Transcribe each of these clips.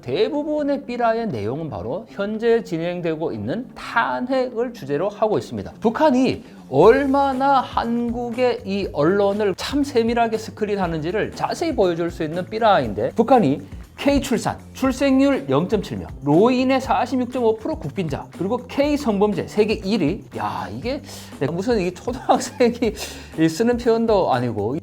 대부분의 삐라의 내용은 바로 현재 진행되고 있는 탄핵을 주제로 하고 있습니다. 북한이 얼마나 한국의 이 언론을 참 세밀하게 스크린하는지를 자세히 보여줄 수 있는 삐라인데, 북한이 K 출산, 출생률 0.7명, 로인의 46.5% 국빈자, 그리고 K 성범죄 세계 1위. 야, 이게 무슨 이 초등학생이 쓰는 표현도 아니고.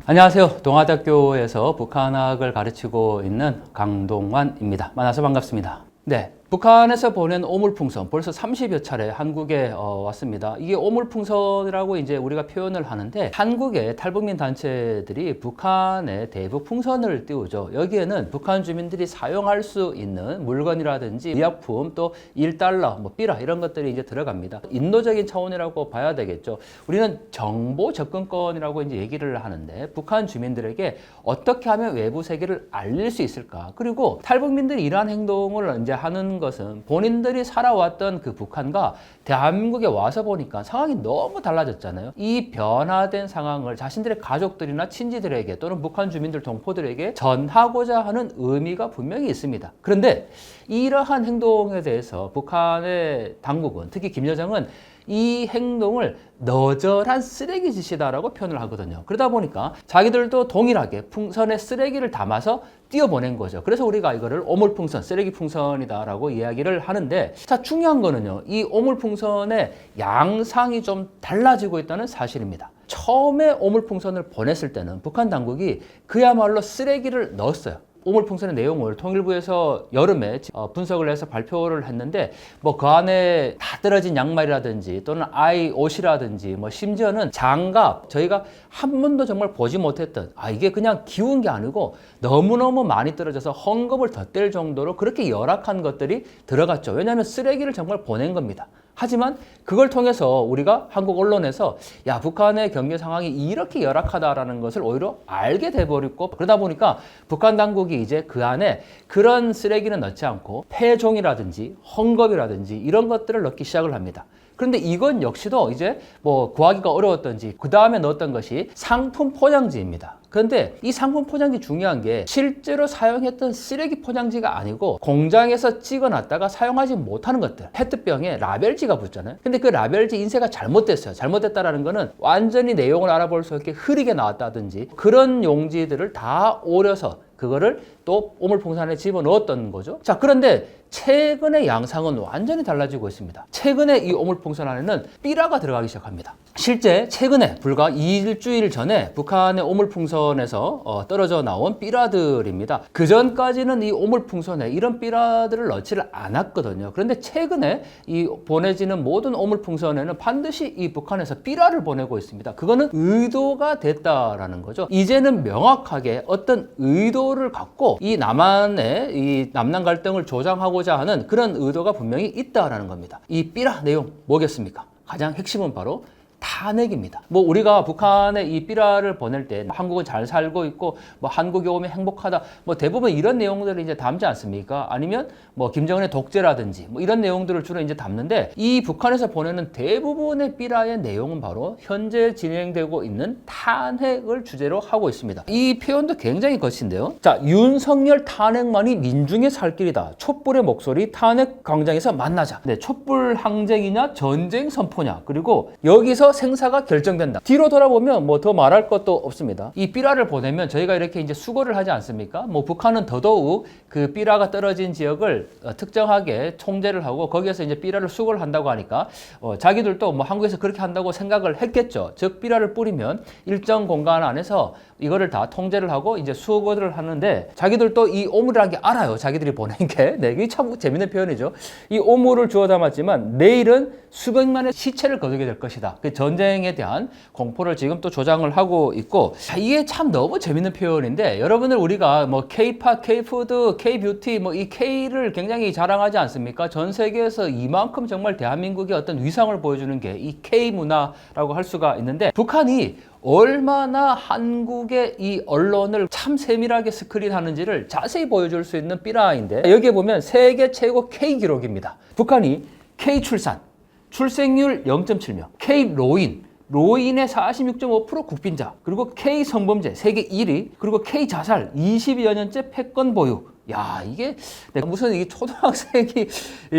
안녕하세요. 동아대학교에서 북한학을 가르치고 있는 강동환입니다. 만나서 반갑습니다. 네. 북한에서 보낸 오물풍선 벌써 30여 차례 한국에 왔습니다. 이게 오물풍선이라고 이제 우리가 표현을 하는데, 한국의 탈북민 단체들이 북한에 대북 풍선을 띄우죠. 여기에는 북한 주민들이 사용할 수 있는 물건이라든지 의약품, 또 1달러, 뭐 삐라 이런 것들이 이제 들어갑니다. 인도적인 차원이라고 봐야 되겠죠. 우리는 정보 접근권이라고 이제 얘기를 하는데, 북한 주민들에게 어떻게 하면 외부 세계를 알릴 수 있을까? 그리고 탈북민들이 이러한 행동을 이제 하는 것은 본인들이 살아왔던 그 북한과 대한민국에 와서 보니까 상황이 너무 달라졌잖아요. 이 변화된 상황을 자신들의 가족들이나 친지들에게 또는 북한 주민들 동포들에게 전하고자 하는 의미가 분명히 있습니다. 그런데 이러한 행동에 대해서 북한의 당국은, 특히 김여정은 이 행동을 너절한 쓰레기 짓이다라고 표현을 하거든요. 그러다 보니까 자기들도 동일하게 풍선에 쓰레기를 담아서 띄워보낸 거죠. 그래서 우리가 이거를 오물풍선, 쓰레기 풍선이다라고 이야기를 하는데, 자, 중요한 거는요, 이 오물풍선의 양상이 좀 달라지고 있다는 사실입니다. 처음에 오물풍선을 보냈을 때는 북한 당국이 그야말로 쓰레기를 넣었어요. 오물풍선의 내용을 통일부에서 여름에 분석을 해서 발표를 했는데, 뭐 그 안에 다 떨어진 양말이라든지 또는 아이 옷이라든지, 뭐 심지어는 장갑, 저희가 한 번도 정말 보지 못했던, 이게 그냥 기운 게 아니고 너무너무 많이 떨어져서 헝겊을 덧댈 정도로 그렇게 열악한 것들이 들어갔죠. 왜냐하면 쓰레기를 정말 보낸 겁니다. 하지만 그걸 통해서 우리가 한국 언론에서, 야, 북한의 경제 상황이 이렇게 열악하다라는 것을 오히려 알게 돼버렸고, 그러다 보니까 북한 당국이 이제 그 안에 그런 쓰레기는 넣지 않고 폐종이라든지 헝겊이라든지 이런 것들을 넣기 시작을 합니다. 그런데 이건 역시도 이제 뭐 구하기가 어려웠던지 그 다음에 넣었던 것이 상품 포장지입니다. 그런데 이 상품 포장지 중요한 게, 실제로 사용했던 쓰레기 포장지가 아니고 공장에서 찍어놨다가 사용하지 못하는 것들, 페트병에 라벨지가 붙잖아요. 근데 그 라벨지 인쇄가 잘못됐어요. 잘못됐다라는 거는 완전히 내용을 알아볼 수 없게 흐리게 나왔다든지, 그런 용지들을 다 오려서 그거를 또 오물풍선에 집어넣었던 거죠. 자, 그런데 최근의 양상은 완전히 달라지고 있습니다. 최근에 이 오물풍선 안에는 삐라가 들어가기 시작합니다. 실제 최근에 불과 일주일 전에 북한의 오물풍선에서 떨어져 나온 삐라들입니다. 그 전까지는 이 오물풍선에 이런 삐라들을 넣지를 않았거든요. 그런데 최근에 이 보내지는 모든 오물풍선에는 반드시 이 북한에서 삐라를 보내고 있습니다. 그거는 의도가 됐다라는 거죠. 이제는 명확하게 어떤 의도를 갖고 이 남한의 이 남남 갈등을 조장하고자 하는 그런 의도가 분명히 있다라는 겁니다. 이 삐라 내용 뭐겠습니까? 가장 핵심은 바로 탄핵입니다. 뭐 우리가 북한에 이 삐라를 보낼 때 한국은 잘 살고 있고, 뭐 한국에 오면 행복하다, 뭐 대부분 이런 내용들을 이제 담지 않습니까? 아니면 뭐 김정은의 독재라든지 뭐 이런 내용들을 주로 이제 담는데, 이 북한에서 보내는 대부분의 삐라의 내용은 바로 현재 진행되고 있는 탄핵을 주제로 하고 있습니다. 이 표현도 굉장히 거친데요. 자, 윤석열 탄핵만이 민중의 살 길이다. 촛불의 목소리 탄핵 광장에서 만나자. 네, 촛불 항쟁이냐 전쟁 선포냐, 그리고 여기서 생사가 결정된다. 뒤로 돌아보면 뭐 더 말할 것도 없습니다. 이 삐라를 보내면 저희가 이렇게 이제 수거를 하지 않습니까? 뭐 북한은 더더욱 그 삐라가 떨어진 지역을 특정하게 총재를 하고 거기에서 이제 삐라를 수거를 한다고 하니까 자기들도 뭐 한국에서 그렇게 한다고 생각을 했겠죠. 즉 삐라를 뿌리면 일정 공간 안에서 이거를 다 통제를 하고 이제 수거를 하는데, 자기들도 이 오물이라는 게 알아요. 자기들이 보낸 게. 네, 이게 참 재밌는 표현이죠. 이 오물을 주워 담았지만 내일은 수백만의 시체를 거두게 될 것이다. 그 전쟁에 대한 공포를 지금 또 조장을 하고 있고, 이게 참 너무 재밌는 표현인데, 여러분들 우리가 뭐 K-팝, K-푸드, K-뷰티 뭐 이 K를 굉장히 자랑하지 않습니까? 전 세계에서 이만큼 정말 대한민국의 어떤 위상을 보여주는 게 이 K 문화라고 할 수가 있는데, 북한이 얼마나 한국의 이 언론을 참 세밀하게 스크린하는지를 자세히 보여줄 수 있는 삐라인데, 여기에 보면 세계 최고 K 기록입니다. 북한이 K 출산, 출생률 0.7명, K 로인, 로인의 46.5% 국빈자, 그리고 K 성범죄 세계 1위, 그리고 K 자살 20여 년째 패권 보유. 야, 이게 내가 무슨 이게 초등학생이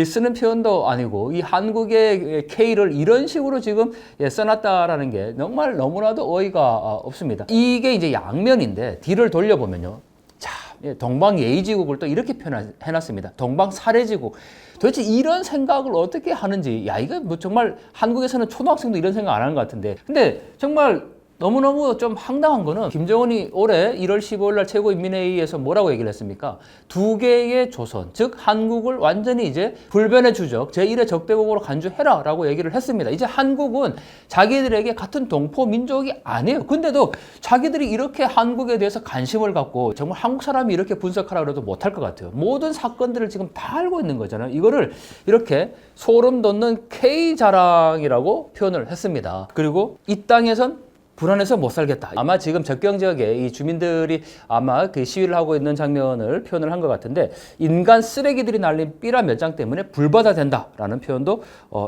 쓰는 표현도 아니고 이 한국의 K를 이런 식으로 지금 써놨다라는 게 정말 너무나도 어이가 없습니다. 이게 이제 양면인데 뒤를 돌려보면요. 자, 동방예의지국을 또 이렇게 표현해놨습니다. 동방사례지국. 도대체 이런 생각을 어떻게 하는지, 야, 이거 뭐 정말 한국에서는 초등학생도 이런 생각 안 하는 것 같은데. 근데 정말 너무너무 좀 황당한 거는 김정은이 올해 1월 15일 날 최고인민회의에서 뭐라고 얘기를 했습니까? 두 개의 조선, 즉 한국을 완전히 이제 불변의 주적, 제1의 적대국으로 간주해라 라고 얘기를 했습니다. 이제 한국은 자기들에게 같은 동포 민족이 아니에요. 근데도 자기들이 이렇게 한국에 대해서 관심을 갖고 정말 한국 사람이 이렇게 분석하라고 해도 못할 것 같아요. 모든 사건들을 지금 다 알고 있는 거잖아요. 이거를 이렇게 소름 돋는 K 자랑이라고 표현을 했습니다. 그리고 이 땅에선 불안해서 못 살겠다. 아마 지금 접경 지역에 이 주민들이 아마 그 시위를 하고 있는 장면을 표현을 한 것 같은데, 인간 쓰레기들이 날린 삐라 몇 장 때문에 불바다 된다라는 표현도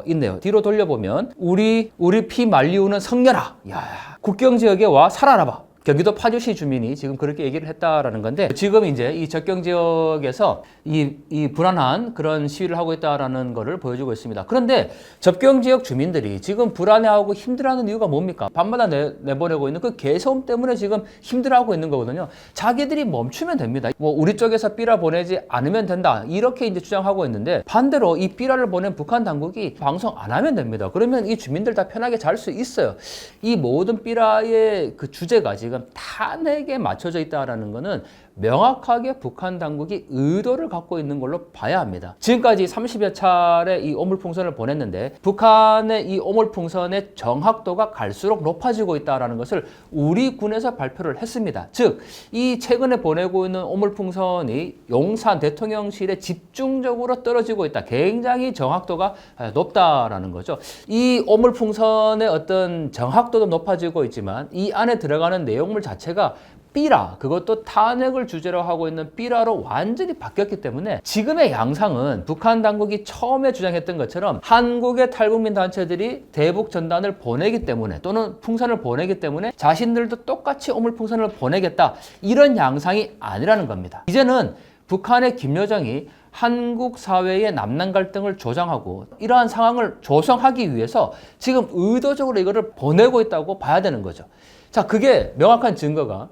있네요. 뒤로 돌려보면 우리 피 말리우는 성녀라. 야, 국경 지역에 와 살아라봐. 경기도 파주시 주민이 지금 그렇게 얘기를 했다라는 건데, 지금 이제 이 접경 지역에서 이 불안한 그런 시위를 하고 있다라는 거를 보여주고 있습니다. 그런데 접경 지역 주민들이 지금 불안해하고 힘들어하는 이유가 뭡니까? 밤마다 내보내고 있는 그 개소음 때문에 지금 힘들어하고 있는 거거든요. 자기들이 멈추면 됩니다. 뭐 우리 쪽에서 삐라 보내지 않으면 된다, 이렇게 이제 주장하고 있는데, 반대로 이 삐라를 보낸 북한 당국이 방송 안 하면 됩니다. 그러면 이 주민들 다 편하게 잘 수 있어요. 이 모든 삐라의 그 주제가 지금 탄핵에 맞춰져 있다는 것은 명확하게 북한 당국이 의도를 갖고 있는 걸로 봐야 합니다. 지금까지 30여 차례 이 오물풍선을 보냈는데, 북한의 이 오물풍선의 정확도가 갈수록 높아지고 있다는 것을 우리 군에서 발표를 했습니다. 즉, 이 최근에 보내고 있는 오물풍선이 용산 대통령실에 집중적으로 떨어지고 있다. 굉장히 정확도가 높다라는 거죠. 이 오물풍선의 어떤 정확도도 높아지고 있지만 이 안에 들어가는 내용물 자체가 삐라, 그것도 탄핵을 주제로 하고 있는 삐라로 완전히 바뀌었기 때문에 지금의 양상은 북한 당국이 처음에 주장했던 것처럼 한국의 탈북민 단체들이 대북 전단을 보내기 때문에, 또는 풍선을 보내기 때문에 자신들도 똑같이 오물풍선을 보내겠다, 이런 양상이 아니라는 겁니다. 이제는 북한의 김여정이 한국 사회의 남남 갈등을 조장하고 이러한 상황을 조성하기 위해서 지금 의도적으로 이거를 보내고 있다고 봐야 되는 거죠. 자, 그게 명확한 증거가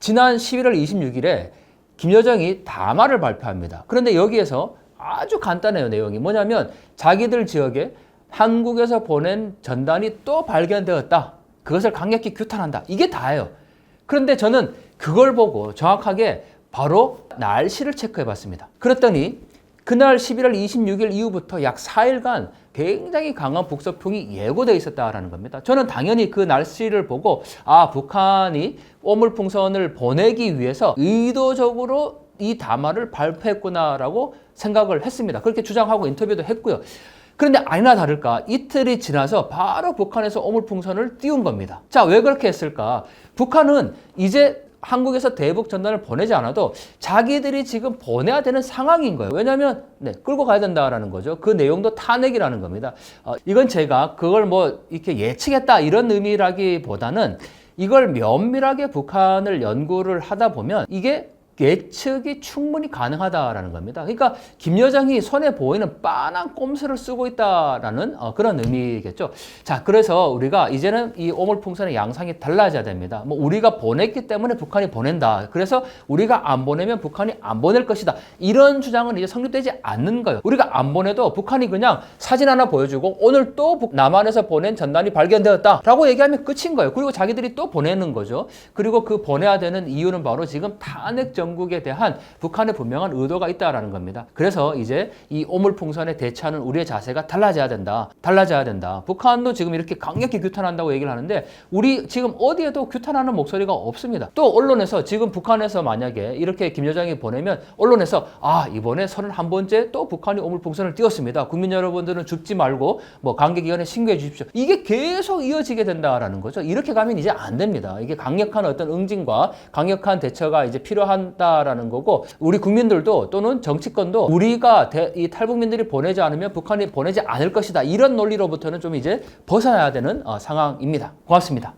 지난 11월 26일에 김여정이 담화를 발표합니다. 그런데 여기에서 아주 간단해요. 내용이 뭐냐면, 자기들 지역에 한국에서 보낸 전단이 또 발견되었다, 그것을 강력히 규탄한다, 이게 다예요. 그런데 저는 그걸 보고 정확하게 바로 날씨를 체크해 봤습니다. 그랬더니 그날 11월 26일 이후부터 약 4일간 굉장히 강한 북서풍이 예고되어 있었다라는 겁니다. 저는 당연히 그 날씨를 보고, 아, 북한이 오물풍선을 보내기 위해서 의도적으로 이 담화를 발표했구나라고 생각을 했습니다. 그렇게 주장하고 인터뷰도 했고요. 그런데 아니나 다를까 이틀이 지나서 바로 북한에서 오물풍선을 띄운 겁니다. 자, 왜 그렇게 했을까? 북한은 이제 한국에서 대북 전단을 보내지 않아도 자기들이 지금 보내야 되는 상황인 거예요. 왜냐하면 끌고 가야 된다라는 거죠. 그 내용도 탄핵이라는 겁니다. 이건 제가 그걸 뭐 이렇게 예측했다 이런 의미라기보다는, 이걸 면밀하게 북한을 연구를 하다 보면 이게 예측이 충분히 가능하다라는 겁니다. 그러니까 김여정이 손에 보이는 빤한 꼼수를 쓰고 있다라는 그런 의미겠죠. 자, 그래서 우리가 이제는 이 오물풍선의 양상이 달라져야 됩니다. 뭐 우리가 보냈기 때문에 북한이 보낸다, 그래서 우리가 안 보내면 북한이 안 보낼 것이다, 이런 주장은 이제 성립되지 않는 거예요. 우리가 안 보내도 북한이 그냥 사진 하나 보여주고 오늘 또 남한에서 보낸 전단이 발견되었다라고 얘기하면 끝인 거예요. 그리고 자기들이 또 보내는 거죠. 그리고 그 보내야 되는 이유는 바로 지금 탄핵 정국에 대한 북한의 분명한 의도가 있다라는 겁니다. 그래서 이제 이 오물풍선에 대처하는 우리의 자세가 달라져야 된다. 북한도 지금 이렇게 강력히 규탄한다고 얘기를 하는데, 우리 지금 어디에도 규탄하는 목소리가 없습니다. 또 언론에서 지금 북한에서 만약에 이렇게 김여정이 보내면 언론에서, 아, 이번에 31번째 또 북한이 오물풍선을 띄웠습니다, 국민 여러분들은 죽지 말고 뭐 관계기관에 신고해 주십시오, 이게 계속 이어지게 된다라는 거죠. 이렇게 가면 이제 안 됩니다. 이게 강력한 어떤 응징과 강력한 대처가 이제 필요한 삼았다라는 거고, 우리 국민들도 또는 정치권도 우리가 이 탈북민들이 보내지 않으면 북한이 보내지 않을 것이다, 이런 논리로부터는 좀 이제 벗어나야 되는 상황입니다. 고맙습니다.